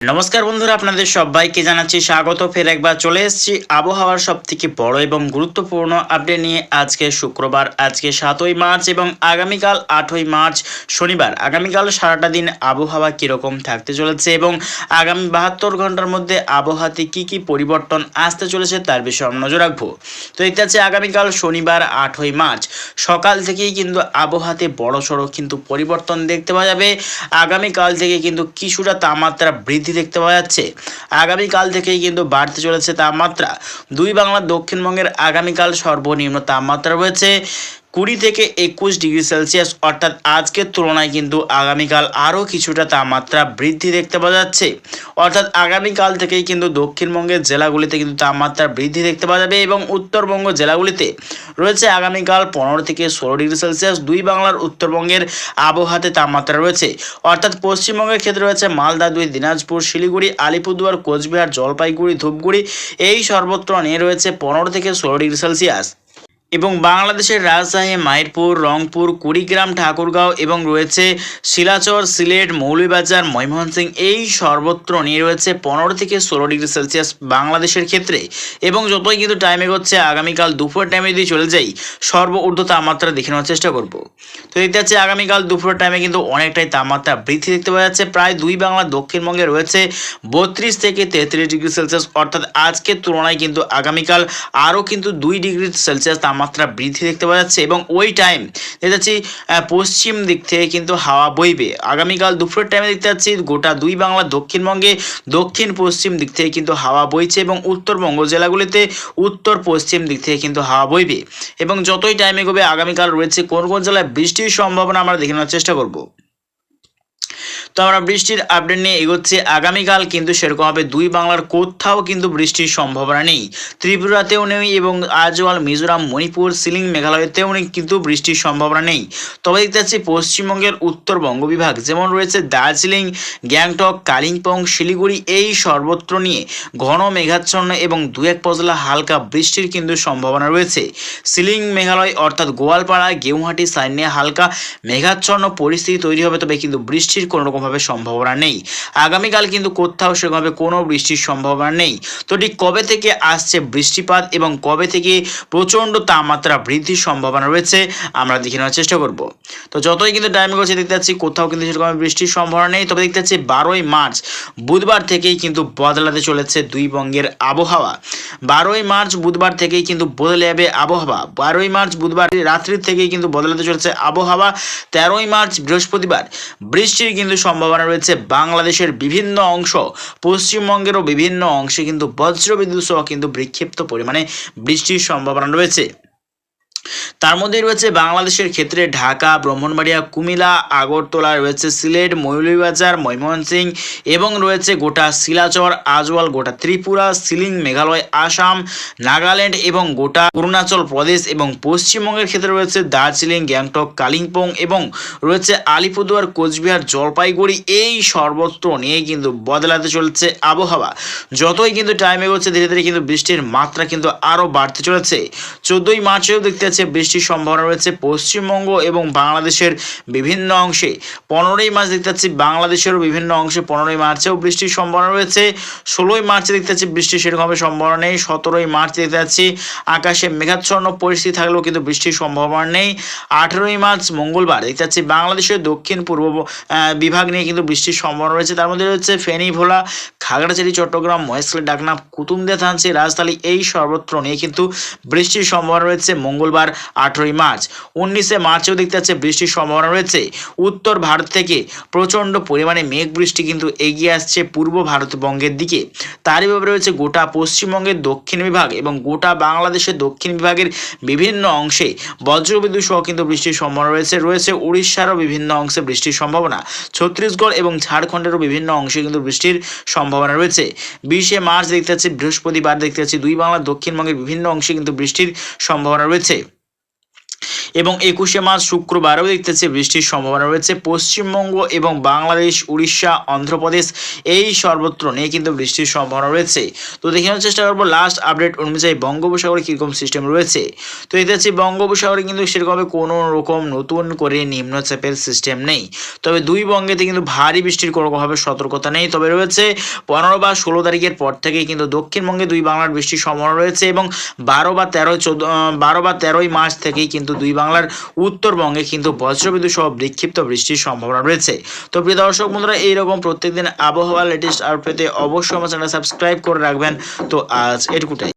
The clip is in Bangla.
নমস্কার বন্ধুরা, আপনাদের সবাইকে জানাচ্ছি স্বাগত। ফের একবার চলে এসেছি আবহাওয়ার সবথেকে বড় এবং গুরুত্বপূর্ণ আপডেট নিয়ে। আজকে শুক্রবার, আজকে 7ই মার্চ এবং আগামীকাল 8ই মার্চ শনিবার। আগামীকাল সারাটা দিন আবহাওয়া কীরকম থাকতে চলেছে এবং আগামী 72 ঘন্টার মধ্যে আবহাওয়াতে কী পরিবর্তন আসতে চলেছে তার বিষয়ে আমরা নজর রাখবো। তো এটা হচ্ছে আগামীকাল শনিবার 8ই মার্চ সকাল থেকেই কিন্তু আবহাওয়াতে বড়সড় কিন্তু পরিবর্তন দেখতে পাওয়া যাবে। আগামীকাল থেকে কিন্তু কিছুটা তাপমাত্রা বৃদ্ধি দেখতে পাওয়া যাচ্ছে। আগামীকাল থেকেই কিন্তু বাড়তে চলেছে তাপমাত্রা। দুই বাংলার দক্ষিণবঙ্গের আগামীকাল সর্বনিম্ন তাপমাত্রা রয়েছে 20 থেকে 21 ডিগ্রি সেলসিয়াস, অর্থাৎ আজকের তুলনায় কিন্তু আগামীকাল আরও কিছুটা তাপমাত্রা বৃদ্ধি দেখতে পাওয়া যাচ্ছে। অর্থাৎ আগামীকাল থেকেই কিন্তু দক্ষিণবঙ্গের জেলাগুলিতে কিন্তু তাপমাত্রা বৃদ্ধি দেখতে পাওয়া যাবে এবং উত্তরবঙ্গ জেলাগুলিতে রয়েছে আগামীকাল 15 থেকে 16 ডিগ্রি সেলসিয়াস। দুই বাংলার উত্তরবঙ্গের আবহাওয়াতে তাপমাত্রা রয়েছে, অর্থাৎ পশ্চিমবঙ্গের ক্ষেত্রে রয়েছে মালদা, দিনাজপুর, শিলিগুড়ি, আলিপুরদুয়ার, কোচবিহার, জলপাইগুড়ি, ধূপগুড়ি, এই সর্বত্র নিয়ে রয়েছে 15 থেকে 16 ডিগ্রি সেলসিয়াস। এবং বাংলাদেশের রাজশাহী, মাইরপুর, রংপুর, কুড়িগ্রাম, ঠাকুরগাঁও এবং রয়েছে শিলাচর, সিলেট, মৌলভীবাজার, ময়মনসিংহ, এই সর্বত্র নিয়ে রয়েছে 15 থেকে 16 ডিগ্রি সেলসিয়াস বাংলাদেশের ক্ষেত্রে। এবং যতই কিন্তু টাইম এগোচ্ছে, আগামীকাল দুপুর টাইমে যদি চলে যাই সর্বঊর্ধ্ব তাপমাত্রা দেখে নেওয়ার চেষ্টা করব। তো দেখতে যাচ্ছে আগামীকাল দুপুরের টাইমে কিন্তু অনেকটাই তাপমাত্রা বৃদ্ধি দেখতে পাওয়া যাচ্ছে। প্রায় দুই বাংলার দক্ষিণবঙ্গে রয়েছে 32 থেকে 33 ডিগ্রি সেলসিয়াস, অর্থাৎ আজকের তুলনায় কিন্তু আগামীকাল আরও কিন্তু 2 ডিগ্রি সেলসিয়াস তাপমাত্রা বৃদ্ধি দেখতে পাওয়া যাচ্ছে। এবং ওই টাইম দেখতে পাচ্ছি পশ্চিম দিক থেকে কিন্তু হাওয়া বইবে। আগামীকাল দুপুরের টাইমে দেখতে পাচ্ছি গোটা দুই বাংলার দক্ষিণবঙ্গে দক্ষিণ পশ্চিম দিক থেকে কিন্তু হাওয়া বইছে এবং উত্তরবঙ্গ জেলাগুলিতে উত্তর পশ্চিম দিক থেকে কিন্তু হাওয়া বইবে। এবং যতই টাইম এগোবে আগামীকাল রয়েছে কোন কোন জেলায় বৃষ্টির সম্ভাবনা আমরা দেখে নেওয়ার চেষ্টা করব। তো আমরা বৃষ্টির আপডেট নিয়ে এগোচ্ছি। আগামীকাল কিন্তু সেরকমভাবে দুই বাংলার কোথাও কিন্তু বৃষ্টির সম্ভাবনা নেই। ত্রিপুরাতেও নেই এবং আজওয়াল, মিজোরাম, মণিপুর, শিলিং, মেঘালয়তেও কিন্তু বৃষ্টির সম্ভাবনা নেই। তবে দেখতে পাচ্ছি পশ্চিমবঙ্গের উত্তরবঙ্গ বিভাগ যেমন রয়েছে দার্জিলিং, গ্যাংটক, কালিম্পং, শিলিগুড়ি, এই সর্বত্র নিয়ে ঘন মেঘাচ্ছন্ন এবং দু এক পজলা হালকা বৃষ্টির কিন্তু সম্ভাবনা রয়েছে। শিলিং, মেঘালয় অর্থাৎ গোয়ালপাড়া, গেউহাটি সাইড নিয়ে হালকা মেঘাচ্ছন্ন পরিস্থিতি তৈরি হবে, তবে কিন্তু বৃষ্টির কোনো রকমভাবে সম্ভাবনা নেই। আগামীকাল কিন্তু কোথাও সেরকমভাবে কোনো বৃষ্টির সম্ভাবনা নেই। তো ঠিক কবে থেকে আসছে বৃষ্টিপাত এবং কবে থেকে প্রচণ্ড তাপমাত্রা বৃদ্ধির সম্ভাবনা রয়েছে আমরা দেখে নেওয়ার চেষ্টা করব। তো যতই কিন্তু টাইম করছে দেখতে পাচ্ছি কোথাও কিন্তু সেরকম বৃষ্টির সম্ভাবনা নেই। তবে দেখতে পাচ্ছি 12ই মার্চ বুধবার থেকেই কিন্তু বদলাতে চলেছে দুই বঙ্গের আবহাওয়া। 12ই মার্চ বুধবার থেকেই কিন্তু বদলে যাবে আবহাওয়া। 12ই মার্চ বুধবার রাত্রির থেকেই কিন্তু বদলাতে চলেছে আবহাওয়া। 13ই মার্চ বৃহস্পতিবার বৃষ্টির কিন্তু সম্ভাবনা রয়েছে বাংলাদেশের বিভিন্ন অংশ, পশ্চিমবঙ্গেরও বিভিন্ন অংশে কিন্তু বজ্রবিদ্যুৎ সহ কিন্তু বিক্ষিপ্ত পরিমাণে বৃষ্টির সম্ভাবনা রয়েছে। তার মধ্যে রয়েছে বাংলাদেশের ক্ষেত্রে ঢাকা, ব্রাহ্মণবাড়িয়া, কুমিল্লা, আগরতলা, রয়েছে সিলেট, মৌলভীবাজার, ময়মনসিংহ এবং রয়েছে গোটা শিলাচর, আজওয়াল, গোটা ত্রিপুরা, শিলিং, মেঘালয়, আসাম, নাগাল্যান্ড এবং গোটা অরুণাচল প্রদেশ এবং পশ্চিমবঙ্গের ক্ষেত্রে রয়েছে দার্জিলিং, গ্যাংটক, কালিম্পং এবং রয়েছে আলিপুরদুয়ার, কোচবিহার, জলপাইগুড়ি, এই সর্বত্র নিয়ে কিন্তু বদলাতে চলেছে আবহাওয়া। যতই কিন্তু টাইম এগোচ্ছে ধীরে ধীরে কিন্তু বৃষ্টির মাত্রা কিন্তু আরও বাড়তে চলেছে। 14ই মার্চেও দেখতে পাচ্ছি বৃষ্টির সম্ভাবনা রয়েছে পশ্চিমবঙ্গ এবং বাংলাদেশের বিভিন্ন অংশে। 15ই মার্চ দেখতে পাচ্ছি বাংলাদেশেরও বিভিন্ন অংশে 15ই মার্চেও বৃষ্টির সম্ভাবনা রয়েছে। 16ই মার্চে দেখতে পাচ্ছি বৃষ্টির সেরকমভাবে সম্ভাবনা নেই। 17ই মার্চ দেখতে পাচ্ছি আকাশে মেঘাচ্ছন্ন পরিস্থিতি থাকলেও কিন্তু বৃষ্টির সম্ভাবনা নেই। 18ই মার্চ মঙ্গলবার দেখতে পাচ্ছি বাংলাদেশের দক্ষিণ পূর্ব বিভাগ নিয়ে কিন্তু বৃষ্টির সম্ভাবনা রয়েছে। তার মধ্যে রয়েছে ফেনী, ভোলা, খাগড়াছড়ি, চট্টগ্রাম, মহেশখালী, ডাকনা, কুতুবদিয়া, থানচি, রাজশাহী, এই সর্বত্র নিয়ে কিন্তু বৃষ্টির সম্ভাবনা রয়েছে মঙ্গলবার 18ই মার্চ। 19শে মার্চেও দেখতে পাচ্ছে বৃষ্টির সম্ভাবনা রয়েছে। উত্তর ভারত থেকে প্রচণ্ড পরিমাণে মেঘ বৃষ্টি কিন্তু এগিয়ে আসছে পূর্ব ভারতবঙ্গের দিকে। তারই ব্যাপারে রয়েছে গোটা পশ্চিমবঙ্গের দক্ষিণ বিভাগ এবং গোটা বাংলাদেশের দক্ষিণ বিভাগের বিভিন্ন অংশে বজ্রবিদ্যুৎ সহ কিন্তু বৃষ্টির সম্ভাবনা রয়েছে। রয়েছে উড়িষ্যারও বিভিন্ন অংশে বৃষ্টির সম্ভাবনা। ছত্তিশগড় এবং ঝাড়খণ্ডেরও বিভিন্ন অংশে কিন্তু বৃষ্টির সম্ভাবনা রয়েছে। 20শে মার্চ দেখতে পাচ্ছি বৃহস্পতিবার দেখতে পাচ্ছি দুই বাংলার দক্ষিণবঙ্গের বিভিন্ন অংশে কিন্তু বৃষ্টির সম্ভাবনা রয়েছে। এবং 21শে মার্চ শুক্রবারও দেখতেছি বৃষ্টির সম্ভাবনা রয়েছে। পশ্চিমবঙ্গ এবং বাংলাদেশ, উড়িষ্যা, অন্ধ্রপ্রদেশ এই সর্বত্র নিয়ে কিন্তু বৃষ্টির সম্ভাবনা রয়েছে। তো দেখে নেওয়ার চেষ্টা করবো লাস্ট আপডেট অনুযায়ী বঙ্গোপসাগরে কীরকম সিস্টেম রয়েছে। তো দেখতে পাচ্ছি বঙ্গোপসাগরে কিন্তু সেরকমভাবে কোনো রকম নতুন করে নিম্নচাপের সিস্টেম নেই, তবে দুই বঙ্গেতে কিন্তু ভারী বৃষ্টির কোনোভাবে সতর্কতা নেই। তবে রয়েছে 15 বা 16 তারিখের পর থেকেই কিন্তু দক্ষিণবঙ্গে দুই বাংলার বৃষ্টির সম্ভাবনা রয়েছে এবং 12 বা 13ই মার্চ থেকেই কিন্তু দুই বাংলার উত্তরবঙ্গে কিন্তু বজ্রবিদ্যুৎ সহ বিক্ষিপ্ত বৃষ্টির সম্ভাবনা রয়েছে। তো প্রিয় দর্শক বন্ধুরা, এইরকম প্রত্যেকদিন আবহাওয়া লেটেস্ট আপডেট পেতে অবশ্যই আমার চ্যানেল সাবস্ক্রাইব করে রাখবেন। তো আজ এটুকুটাই।